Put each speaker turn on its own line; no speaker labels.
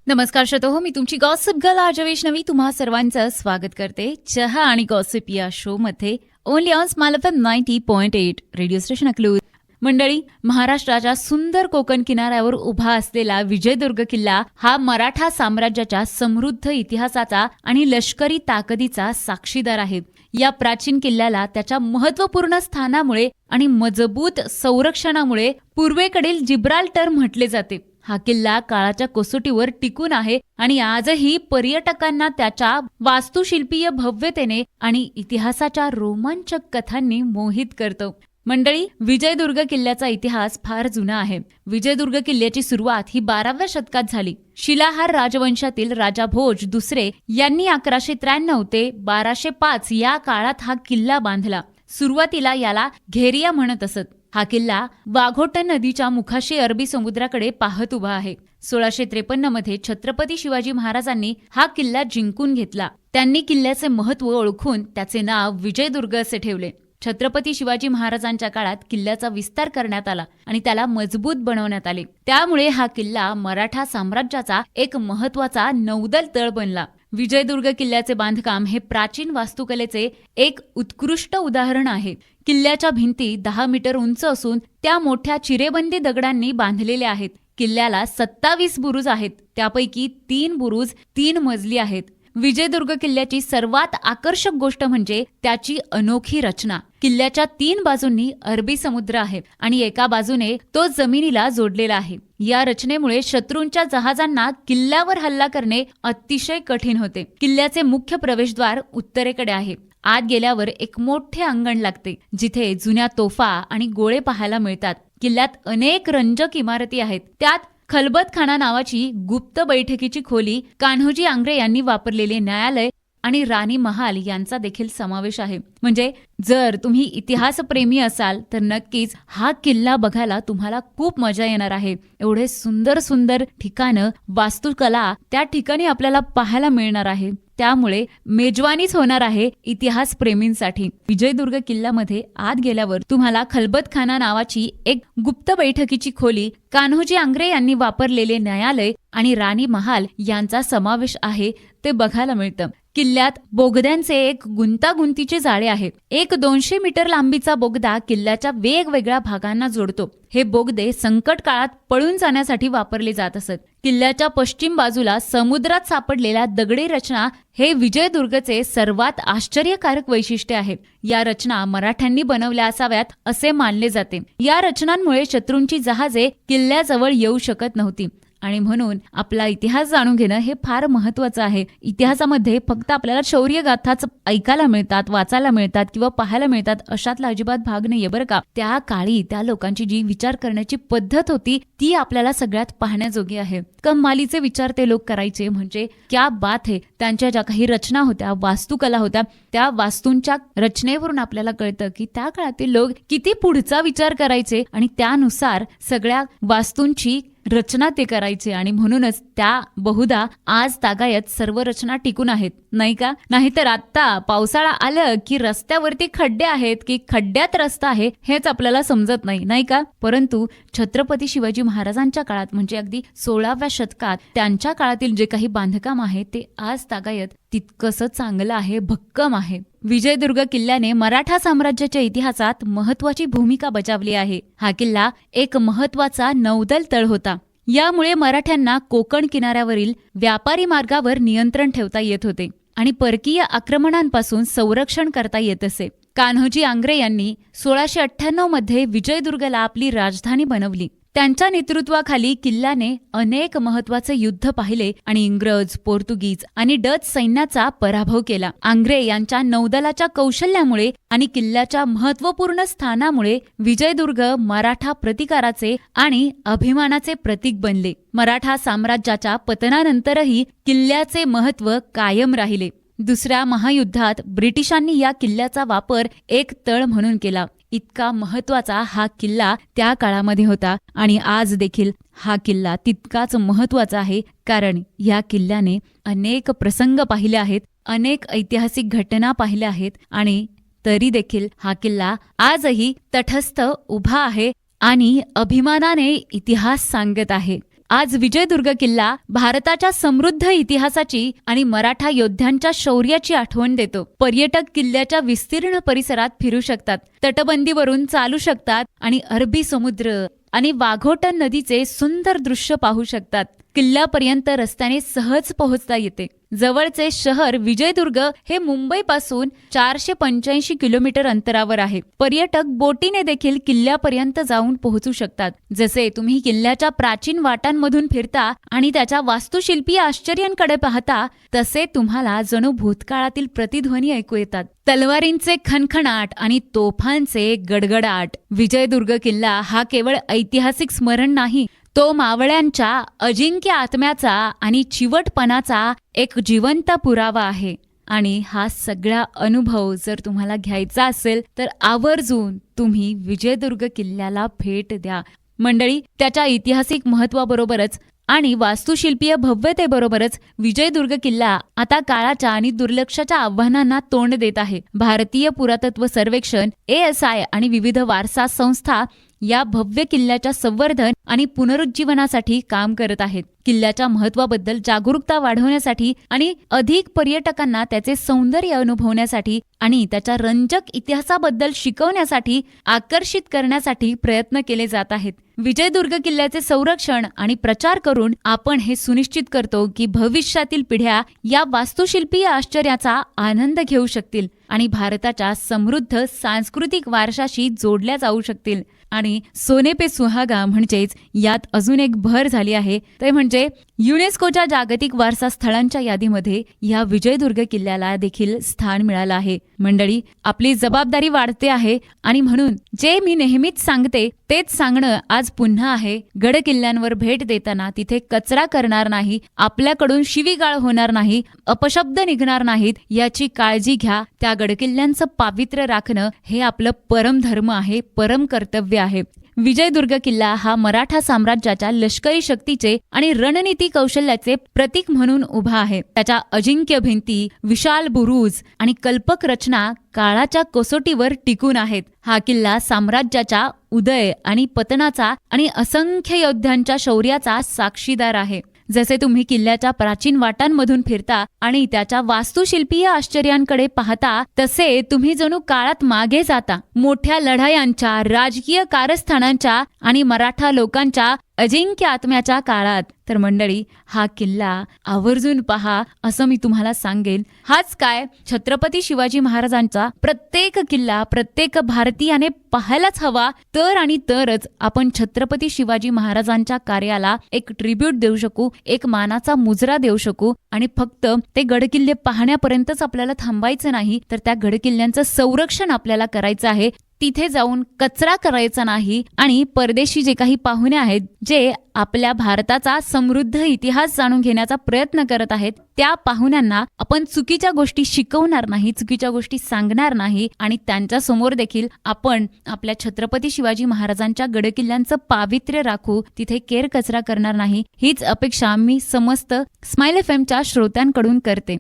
नमस्कार श्रोतो, मी तुमची gossip girl RJ Vaishnavi तुम्हा सर्वांचं स्वागत करते चहा आणि गॉसिप या शो मध्ये only on smile FM 90.8 radio station Akluj. मंडळी, महाराष्ट्राच्या सुंदर कोकण किनाऱ्यावर उभा असलेला विजयदुर्ग किल्ला हा मराठा साम्राज्याच्या समृद्ध इतिहासाचा आणि लष्करी ताकदीचा साक्षीदार आहे. या प्राचीन किल्ल्याला त्याच्या महत्त्वपूर्ण स्थानामुळे आणि मजबूत संरक्षणामुळे पूर्वेकडील जिब्राल्टर म्हटले जाते. हा किल्ला काळाच्या कसोटीवर टिकून आहे आणि आजही पर्यटकांना त्याच्या वास्तुशिल्पीय भव्यतेने आणि इतिहासाच्या रोमांचक कथांनी मोहित करतो. मंडळी, विजयदुर्ग किल्ल्याचा इतिहास फार जुना आहे. विजयदुर्ग किल्ल्याची सुरुवात ही 12व्या शतकात झाली. शिलाहार राजवंशातील राजा भोज दुसरे यांनी 1193 ते 1205 या काळात हा किल्ला बांधला. सुरुवातीला याला घेरिया म्हणत असत. हा किल्ला वाघोटन नदीच्या मुखाशी अरबी समुद्राकडे पाहत उभा आहे. 1653 मध्ये छत्रपती शिवाजी महाराजांनी हा किल्ला जिंकून घेतला. त्यांनी किल्ल्याचे महत्त्व ओळखून त्याचे नाव विजयदुर्ग असे ठेवले. छत्रपती शिवाजी महाराजांच्या काळात किल्ल्याचा विस्तार करण्यात आला आणि त्याला मजबूत बनवण्यात आले. त्यामुळे हा किल्ला मराठा साम्राज्याचा एक महत्त्वाचा नौदल तळ बनला. विजयदुर्ग किल्ल्याचे बांधकाम हे प्राचीन वास्तुकलेचे एक उत्कृष्ट उदाहरण आहे. किल्ल्याच्या भिंती 10 मीटर उंच असून त्या मोठ्या चिरेबंदी दगडांनी बांधलेल्या आहेत. किल्ल्याला 27 बुरुज आहेत. त्यापैकी 3 बुरुज 3 मजली आहेत. विजयदुर्ग किल्ल्याची सर्वात आकर्षक गोष्ट म्हणजे त्याची अनोखी रचना. किल्ल्याच्या 3 बाजूंनी अरबी समुद्र आहे आणि एका बाजूने तो जमिनीला जोडलेला आहे. या रचनेमुळे शत्रूंच्या जहाजांना किल्ल्यावर हल्ला करणे अतिशय कठीण होते. किल्ल्याचे मुख्य प्रवेशद्वार उत्तरेकडे आहे. आत गेल्यावर एक मोठे अंगण लागते, जिथे जुन्या तोफा आणि गोळे पाहायला मिळतात. किल्ल्यात अनेक रंजक इमारती आहेत. त्यात खलबतखाना नावाची गुप्त बैठकीची खोली, कान्होजी आंग्रे यांनी वापरलेले न्यायालय आणि राणी महाल यांचा देखील समावेश आहे. म्हणजे जर तुम्ही इतिहासप्रेमी असाल तर नक्कीच हा किल्ला बघायला तुम्हाला खूप मजा येणार आहे. एवढे सुंदर सुंदर ठिकाणं, वास्तुकला त्या ठिकाणी आपल्याला पाहायला मिळणार आहे. त्यामुळे मेजवानीच होणार आहे इतिहास प्रेमींसाठी. विजयदुर्ग किल्ल्यामध्ये आत गेल्यावर तुम्हाला खलबतखाना नावाची एक गुप्त बैठकीची खोली, कान्होजी आंग्रे यांनी वापरलेले न्यायालय आणि राणी महाल यांचा समावेश आहे ते बघायला मिळतं. किल्ल्यात बोगद्यांचे एक गुंतागुंतीचे जाळे आहे. एक 200 मीटर लांबीचा बोगदा किल्ल्याच्या वेगवेगळ्या भागांना जोडतो. हे बोगदे संकट काळात पळून जाण्यासाठी वापरले जात असत. किल्ल्याच्या पश्चिम बाजूला समुद्रात सापडलेल्या दगडी रचना हे विजयदुर्गचे सर्वात आश्चर्यकारक वैशिष्ट्य आहे. या रचना मराठ्यांनी बनवल्या असाव्यात असे मानले जाते. या रचनांमुळे शत्रूंची जहाजे किल्ल्याजवळ येऊ शकत नव्हती आणि म्हणून आपला इतिहास जाणून घेणं हे फार महत्त्वाचं आहे. इतिहासामध्ये फक्त आपल्याला शौर्यगाथाच ऐकायला मिळतात, वाचायला मिळतात किंवा पाहायला मिळतात अशातला अजिबात भाग नाहीये बरं का. त्या काळी त्या लोकांची जी विचार करण्याची पद्धत होती ती आपल्याला सगळ्यात पाहण्याजोगी आहे. कमालीचे विचार ते लोक करायचे, म्हणजे क्या बात है. त्यांच्या ज्या काही रचना होत्या, वास्तुकला होत्या, त्या वास्तूंच्या रचनेवरून आपल्याला कळतं की त्या काळातील लोक किती पुढचा विचार करायचे आणि त्यानुसार सगळ्या वास्तूंची रचना ते करायचे. आणि म्हणूनच त्या बहुधा आज तागायत सर्व रचना टिकून आहेत, नाही का? नाहीतर आता पावसाळा आलं की रस्त्यावरती खड्डे आहेत की खड्ड्यात रस्ता आहे हेच आपल्याला समजत नाही, नाही का? परंतु छत्रपती शिवाजी महाराजांच्या काळात म्हणजे अगदी 16व्या शतकात त्यांच्या काळातील जे काही बांधकाम आहे ते आज तागायत तितकंसं चांगलं आहे, भक्कम आहे. विजयदुर्ग किल्ल्याने मराठा साम्राज्याच्या इतिहासात महत्वाची भूमिका बजावली आहे. हा किल्ला एक महत्वाचा नौदल तळ होता. यामुळे मराठ्यांना कोकण किनाऱ्यावरील व्यापारी मार्गावर नियंत्रण ठेवता येत होते आणि परकीय आक्रमणांपासून संरक्षण करता येत असे. कान्होजी आंग्रे यांनी 1698 मध्ये विजयदुर्गला आपली राजधानी बनवली. त्यांच्या नेतृत्वाखाली किल्ल्याने अनेक महत्वाचे युद्ध पाहिले आणि इंग्रज, पोर्तुगीज आणि डच सैन्याचा पराभव केला. आंग्रे यांच्या नौदलाच्या कौशल्यामुळे आणि किल्ल्याच्या महत्त्वपूर्ण स्थानामुळे विजयदुर्ग मराठा प्रतिकाराचे आणि अभिमानाचे प्रतीक बनले. मराठा साम्राज्याच्या पतनानंतरही किल्ल्याचे महत्त्व कायम राहिले. दुसऱ्या महायुद्धात ब्रिटिशांनी या किल्ल्याचा वापर एक तळ म्हणून केला. इतका महत्वाचा हा किल्ला त्या काळामध्ये होता आणि आज देखील हा किल्ला तितकाच महत्वाचा आहे, कारण या किल्ल्याने अनेक प्रसंग पाहिले आहेत, अनेक ऐतिहासिक घटना पाहिल्या आहेत आणि तरी देखील हा किल्ला आजही तटस्थ उभा आहे आणि अभिमानाने इतिहास सांगत आहे. आज विजयदुर्ग किल्ला भारताच्या समृद्ध इतिहासाची आणि मराठा योद्ध्यांच्या शौर्याची आठवण देतो. पर्यटक किल्ल्याच्या विस्तीर्ण परिसरात फिरू शकतात, तटबंदीवरून चालू शकतात आणि अरबी समुद्र आणि वाघोटन नदीचे सुंदर दृश्य पाहू शकतात. किल्ल्यापर्यंत रस्त्याने सहज पोहोचता येते. जवळचे शहर विजयदुर्ग हे मुंबईपासून 485 किलोमीटर अंतरावर आहे. पर्यटक बोटीने देखील किल्ल्यापर्यंत जाऊन पोहोचू शकतात. जसे तुम्ही किल्ल्याच्या प्राचीन वाटांमधून फिरता आणि त्याच्या वास्तुशिल्पीय आश्चर्यांकडे पाहता, तसे तुम्हाला जणू भूतकाळातील प्रतिध्वनी ऐकू येतात. तलवारींचे खणखणाट आणि तोफांचे गडगडाट. विजयदुर्ग किल्ला हा केवळ ऐतिहासिक स्मरण नाही, तो मावळ्यांच्या अजिंक्य आत्म्याचा आणि चिवटपणाचा एक जिवंत पुरावा आहे. आणि हा सगळा अनुभव जर तुम्हाला घ्यायचा असेल तर आवर्जून तुम्ही विजयदुर्ग किल्ल्याला भेट द्या. मंडळी, त्याच्या ऐतिहासिक महत्त्वाबरोबरच आणि वास्तुशिल्पीय भव्यतेबरोबरच विजयदुर्ग किल्ला आता काळाच्या आणि दुर्लक्षाच्या आव्हानांना तोंड देत आहे. भारतीय पुरातत्व सर्वेक्षण, ASI आणि विविध वारसा संस्था या भव्य किल्ल्याच्या संवर्धन आणि पुनरुज्जीवनासाठी काम करत आहेत. किल्ल्याच्या महत्त्वाबद्दल जागरूकता वाढवण्यासाठी आणि अधिक पर्यटकांना त्याचे सौंदर्य अनुभवण्यासाठी आणि त्याच्या रंजक इतिहासाबद्दल शिकवण्यासाठी आकर्षित करण्यासाठी प्रयत्न केले जात आहेत. विजयदुर्ग किल्ल्याचे संरक्षण आणि प्रचार करून आपण हे सुनिश्चित करतो की भविष्यातील पिढ्या या वास्तुशिल्पीय आश्चर्याचा आनंद घेऊ शकतील आणि भारताच्या समृद्ध सांस्कृतिक वारशाशी जोडल्या जाऊ शकतील. आणि सोने पे सुहागा म्हणजेच यात अजून एक भर झाली आहे, ते म्हणजे युनेस्कोच्या जागतिक वारसा स्थळांच्या यादीमध्ये या विजयदुर्ग किल्ल्याला देखील स्थान मिळालं आहे. मंडळी, आपली जबाबदारी वाढते आहे आणि म्हणून जे मी नेहमीच सांगते तेच सांगणं आज पुन्हा आहे. गड किल्ल्यांवर भेट देताना तिथे कचरा करणार नाही, आपल्याकडून शिवीगाळ होणार नाही, अपशब्द निघणार नाहीत याची काळजी घ्या. त्या गडकिल्ल्यांचं पावित्र्य राखणं हे आपलं परमधर्म आहे, परम कर्तव्य आहे. विजयदुर्ग किल्ला हा मराठा साम्राज्याच्या लष्करी शक्तीचे आणि रणनीती कौशल्याचे प्रतीक म्हणून उभा आहे. त्याच्या अजिंक्य भिंती, विशाल बुरुज आणि कल्पक रचना काळाच्या कसोटीवर टिकून आहेत. हा किल्ला साम्राज्याच्या उदय आणि पतनाचा आणि असंख्य योद्ध्यांच्या शौर्याचा साक्षीदार आहे. जसे तुम्ही किल्ल्याच्या प्राचीन वाटांमधून फिरता आणि त्याच्या वास्तुशिल्पीय आश्चर्यांकडे पाहता, तसे तुम्ही जणू काळात मागे जाता. मोठ्या लढायांच्या, राजकीय कारस्थानांच्या आणि मराठा लोकांच्या अजिंक्य आत्म्याच्या काळात. तर मंडळी, हा किल्ला आवर्जून पहा असं मी तुम्हाला सांगेन. हाच काय, छत्रपती शिवाजी महाराजांचा प्रत्येक किल्ला प्रत्येक भारतीयाने पाहायलाच हवा. तर आणि तरच आपण छत्रपती शिवाजी महाराजांच्या कार्याला एक ट्रिब्यूट देऊ शकू, एक मानाचा मुजरा देऊ शकू. आणि फक्त ते गडकिल्ले पाहण्यापर्यंतच आपल्याला थांबायचं नाही, तर त्या गडकिल्ल्यांचं संरक्षण आपल्याला करायचं आहे. तिथे जाऊन कचरा करायचा नाही आणि परदेशी जे काही पाहुणे आहेत, जे आपल्या भारताचा समृद्ध इतिहास जाणून घेण्याचा प्रयत्न करत आहेत, त्या पाहुण्यांना आपण चुकीच्या गोष्टी शिकवणार नाही, चुकीच्या गोष्टी सांगणार नाही आणि त्यांच्या समोर देखील आपण आपल्या छत्रपती शिवाजी महाराजांच्या गडकिल्ल्यांचं पावित्र्य राखू, तिथे केर कचरा करणार नाही. हीच अपेक्षा मी समस्त स्माइल FMच्या श्रोत्यांकडून करते.